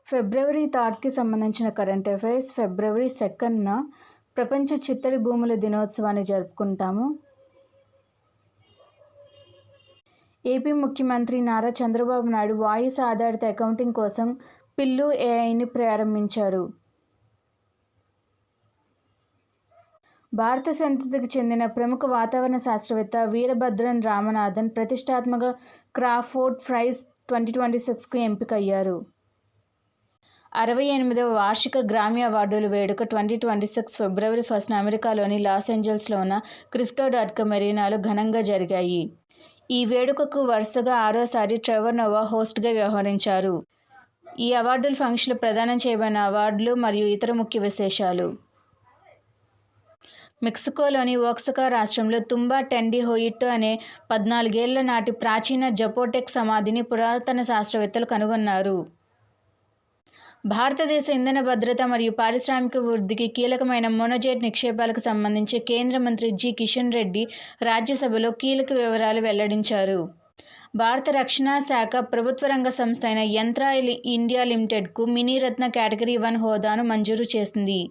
ఫిబ్రవరి 3కి సంబంధించిన current affairs. ఫిబ్రవరి 2న ప్రపంచ చిత్తడి భూముల దినోత్సవాన్ని జరుపుకుంటాము. ఏపీ ముఖ్యమంత్రి నారా చంద్రబాబు నాయుడు వాయిస్ ఆధారిత అకౌంటింగ్ కోసం పిల్లు ఏఐని ప్రారంభించారు. భారత సంతతికి చెందిన ప్రముఖ వాతావరణ శాస్త్రవేత్త వీరభద్రన్ రామనాథన్ ప్రతిష్టాత్మక క్రాఫోర్డ్ ప్రైజ్ 2026కు ఎంపికయ్యారు. 68వ వార్షిక గ్రామీ అవార్డుల వేడుక 2026 ఫిబ్రవరి 1న అమెరికాలోని లాస్ ఏంజల్స్లో ఉన్న క్రిప్టో.com ఎరీనాలో ఘనంగా జరిగాయి. ఈ వేడుకకు వరుసగా 6వసారి ట్రెవర్ నోవా హోస్ట్గా వ్యవహరించారు. ఈ అవార్డుల ఫంక్షన్లో ప్రదానం చేయబడిన అవార్డులు మరియు ఇతర ముఖ్య విశేషాలు. మెక్సికోలోని ఓక్సకా రాష్ట్రంలో తుంబా టెండి హోయిట్టో అనే 14 ఏళ్ల నాటి ప్రాచీన జపోటెక్ సమాధిని పురాతన శాస్త్రవేత్తలు కనుగొన్నారు. భారతదేశ ఇంధన భద్రత మరియు పారిశ్రామిక వృద్ధికి కీలకమైన మోనోజెట్ నిక్షేపాలకు సంబంధించి కేంద్ర మంత్రి జి. కిషన్ రెడ్డి రాజ్యసభలో కీలక వివరాలు వెల్లడించారు. భారత రక్షణ శాఖ ప్రభుత్వ రంగ సంస్థ అయిన యంత్రా ఇండియా లిమిటెడ్కు మినీరత్న కేటగిరీ 1 హోదాను మంజూరు చేసింది.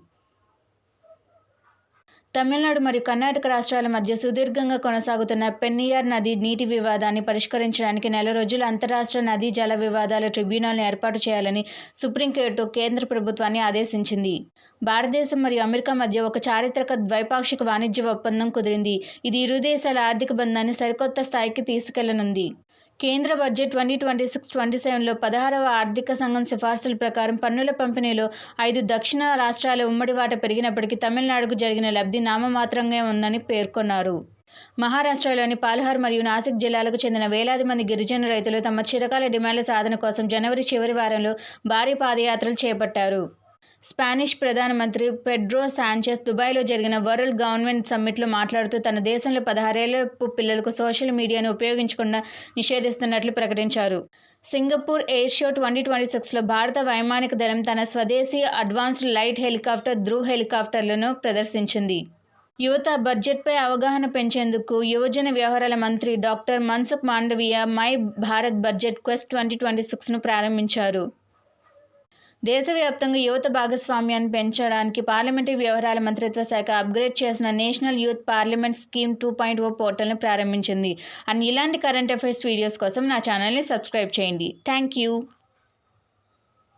తమిళనాడు మరియు కర్ణాటక రాష్ట్రాల మధ్య సుదీర్ఘంగా కొనసాగుతున్న పెన్నియార్ నది నీటి వివాదాన్ని పరిష్కరించడానికి 4 రోజుల అంతర్రాష్ట్ర నదీ జల వివాదాల ట్రిబ్యునల్ను ఏర్పాటు చేయాలని సుప్రీంకోర్టు కేంద్ర ప్రభుత్వాన్ని ఆదేశించింది. భారతదేశం మరియు అమెరికా మధ్య ఒక చారిత్రక ద్వైపాక్షిక వాణిజ్య ఒప్పందం కుదిరింది. ఇది ఇరు దేశాల ఆర్థిక బంధాన్ని సరికొత్త స్థాయికి తీసుకెళ్లనుంది. కేంద్ర బడ్జెట్ 2026-27లో 16వ ఆర్థిక సంఘం సిఫార్సుల ప్రకారం పన్నుల పంపిణీలో 5 దక్షిణ రాష్ట్రాల ఉమ్మడి వాటా పెరిగినప్పటికీ తమిళనాడుకు జరిగిన లబ్ధి నామమాత్రంగా ఉందని పేర్కొన్నారు. మహారాష్ట్రలోని పాల్ఘర్ మరియు నాసిక్ జిల్లాలకు చెందిన వేలాది మంది గిరిజన రైతులు తమ చిరకాల డిమాండ్ల సాధన కోసం జనవరి చివరి వారంలో భారీ పాదయాత్రలు చేపట్టారు. స్పానిష్ ప్రధానమంత్రి పెడ్రో సాంచెస్ దుబాయ్లో జరిగిన వరల్డ్ గవర్నమెంట్ సమ్మిట్లో మాట్లాడుతూ తన దేశంలో 16 ఏళ్లలోపు పిల్లలకు సోషల్ మీడియాను ఉపయోగించకుండా నిషేధిస్తున్నట్లు ప్రకటించారు. సింగపూర్ ఎయిర్ షో 2026లో భారత వైమానిక దళం తన స్వదేశీ అడ్వాన్స్డ్ లైట్ హెలికాప్టర్ ధ్రువ్ హెలికాప్టర్లను ప్రదర్శించింది. యువత బడ్జెట్పై అవగాహన పెంచేందుకు యువజన వ్యవహారాల మంత్రి doctor Mansukh Mandaviya my Bharat budget quest 2026ను ప్రారంభించారు. దేశవ్యాప్తంగా యువత భాగస్వామ్యాన్ని పెంచడానికి పార్లమెంటరీ వ్యవహారాల మంత్రిత్వ శాఖ అప్గ్రేడ్ చేసిన నేషనల్ యూత్ పార్లమెంట్ స్కీమ్ 2.0 పోర్టల్ను ప్రారంభించింది. అండ్ ఇలాంటి కరెంట్ అఫైర్స్ వీడియోస్ కోసం నా ఛానల్ని సబ్స్క్రైబ్ చేయండి. Thank you.